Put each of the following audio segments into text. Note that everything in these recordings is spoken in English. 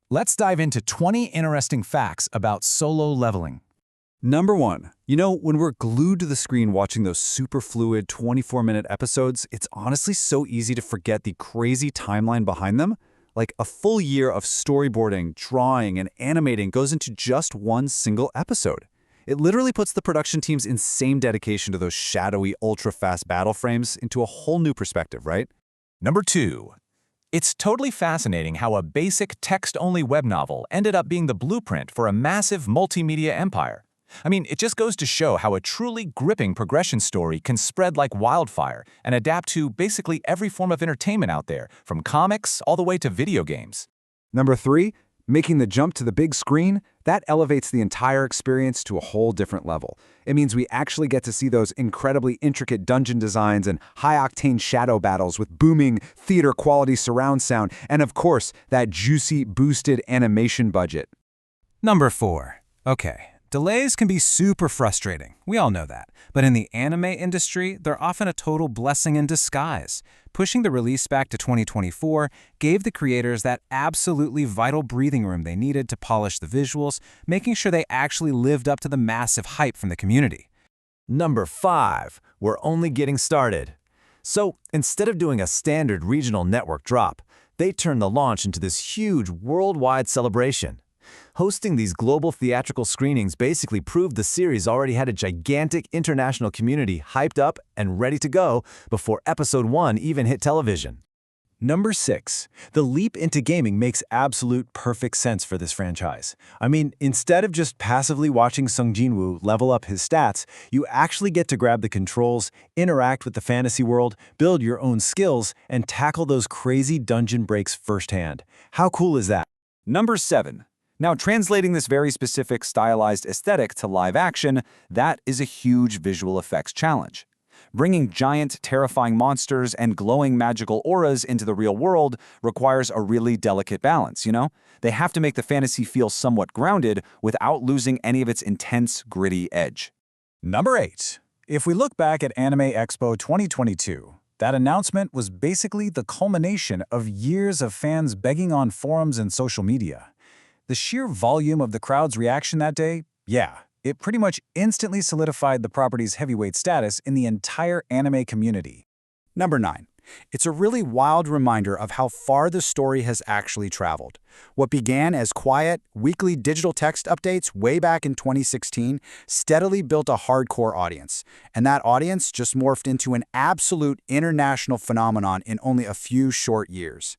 Let's dive into 20 interesting facts about solo leveling. Number 1, when we're glued to the screen watching those super fluid 24-minute episodes, it's honestly so easy to forget the crazy timeline behind them. Like a full year of storyboarding, drawing, and animating goes into just one single episode. It literally puts the production team's insane dedication to those shadowy, ultra-fast battle frames into a whole new perspective, right? Number 2. It's totally fascinating how a basic text-only web novel ended up being the blueprint for a massive multimedia empire. I mean, it just goes to show how a truly gripping progression story can spread like wildfire and adapt to basically every form of entertainment out there, from comics all the way to video games. Number 3, making the jump to the big screen, that elevates the entire experience to a whole different level. It means we actually get to see those incredibly intricate dungeon designs and high-octane shadow battles with booming, theater-quality surround sound, and of course, that juicy, boosted animation budget. Number 4. Okay. Delays can be super frustrating, we all know that, but in the anime industry, they're often a total blessing in disguise. Pushing the release back to 2024 gave the creators that absolutely vital breathing room they needed to polish the visuals, making sure they actually lived up to the massive hype from the community. Number 5. We're only getting started. So, instead of doing a standard regional network drop, they turned the launch into this huge worldwide celebration. Hosting these global theatrical screenings basically proved the series already had a gigantic international community hyped up and ready to go before Episode 1 even hit television. Number 6. The leap into gaming makes absolute perfect sense for this franchise. I mean, instead of just passively watching Sung Jin-woo level up his stats, you actually get to grab the controls, interact with the fantasy world, build your own skills, and tackle those crazy dungeon breaks firsthand. How cool is that? Number 7. Now, translating this very specific stylized aesthetic to live action, that is a huge visual effects challenge. Bringing giant, terrifying monsters and glowing magical auras into the real world requires a really delicate balance, They have to make the fantasy feel somewhat grounded without losing any of its intense, gritty edge. Number 8. If we look back at Anime Expo 2022, that announcement was basically the culmination of years of fans begging on forums and social media. The sheer volume of the crowd's reaction that day, it pretty much instantly solidified the property's heavyweight status in the entire anime community. Number 9. It's a really wild reminder of how far the story has actually traveled. What began as quiet, weekly digital text updates way back in 2016 steadily built a hardcore audience, and that audience just morphed into an absolute international phenomenon in only a few short years.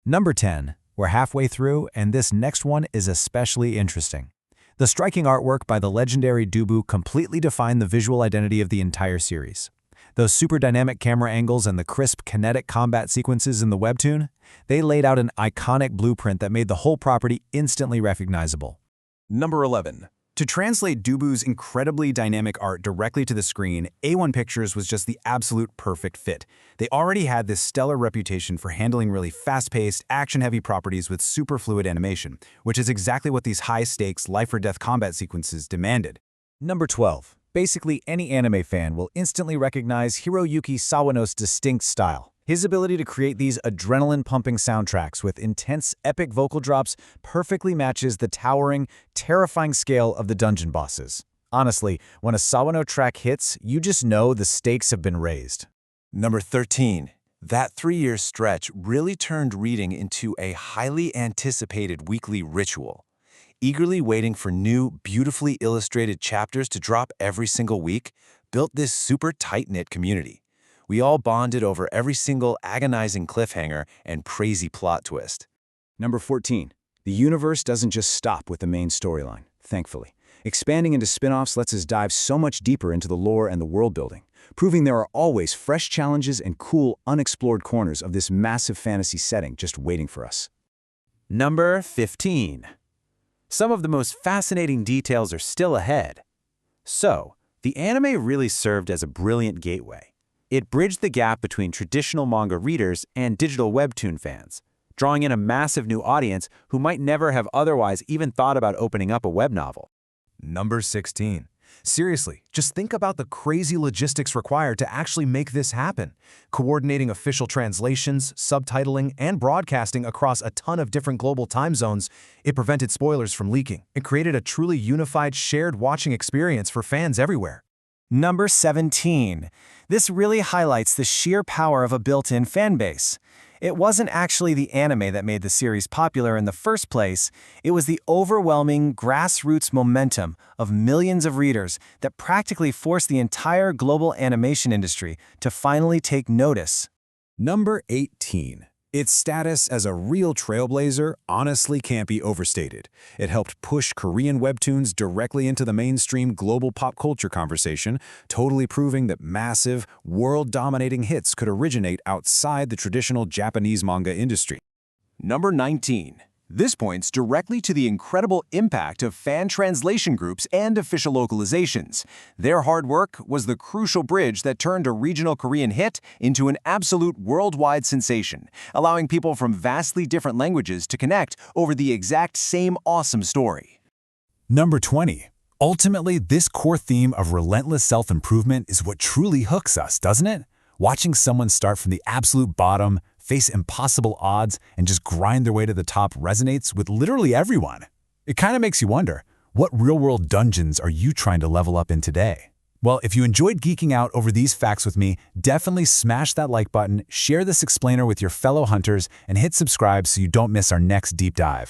Number 10. We're halfway through, and this next one is especially interesting. The striking artwork by the legendary Dubu completely defined the visual identity of the entire series. Those super dynamic camera angles and the crisp kinetic combat sequences in the webtoon, they laid out an iconic blueprint that made the whole property instantly recognizable. Number 11. To translate Dubu's incredibly dynamic art directly to the screen, A1 Pictures was just the absolute perfect fit. They already had this stellar reputation for handling really fast-paced, action-heavy properties with super fluid animation, which is exactly what these high-stakes, life-or-death combat sequences demanded. Number 12. Basically, any anime fan will instantly recognize Hiroyuki Sawano's distinct style. His ability to create these adrenaline-pumping soundtracks with intense, epic vocal drops perfectly matches the towering, terrifying scale of the dungeon bosses. Honestly, when a Sawano track hits, you just know the stakes have been raised. Number 13. That 3-year stretch really turned reading into a highly anticipated weekly ritual. Eagerly waiting for new, beautifully illustrated chapters to drop every single week, built this super tight-knit community. We all bonded over every single agonizing cliffhanger and crazy plot twist. Number 14. The universe doesn't just stop with the main storyline, thankfully. Expanding into spin-offs lets us dive so much deeper into the lore and the world building, proving there are always fresh challenges and cool, unexplored corners of this massive fantasy setting just waiting for us. Number 15. Some of the most fascinating details are still ahead. So, the anime really served as a brilliant gateway. It bridged the gap between traditional manga readers and digital webtoon fans, drawing in a massive new audience who might never have otherwise even thought about opening up a web novel. Number 16. Seriously, just think about the crazy logistics required to actually make this happen. Coordinating official translations, subtitling, and broadcasting across a ton of different global time zones, it prevented spoilers from leaking. It created a truly unified, shared watching experience for fans everywhere. Number 17. This really highlights the sheer power of a built-in fan base. It wasn't actually the anime that made the series popular in the first place, it was the overwhelming grassroots momentum of millions of readers that practically forced the entire global animation industry to finally take notice. Number 18. Its status as a real trailblazer honestly can't be overstated. It helped push Korean webtoons directly into the mainstream global pop culture conversation, totally proving that massive, world-dominating hits could originate outside the traditional Japanese manga industry. Number 19. This points directly to the incredible impact of fan translation groups and official localizations. Their hard work was the crucial bridge that turned a regional Korean hit into an absolute worldwide sensation, allowing people from vastly different languages to connect over the exact same awesome story. Number 20. Ultimately, this core theme of relentless self-improvement is what truly hooks us, doesn't it? Watching someone start from the absolute bottom, face impossible odds, and just grind their way to the top resonates with literally everyone. It kind of makes you wonder, what real-world dungeons are you trying to level up in today? Well, if you enjoyed geeking out over these facts with me, definitely smash that like button, share this explainer with your fellow hunters, and hit subscribe so you don't miss our next deep dive.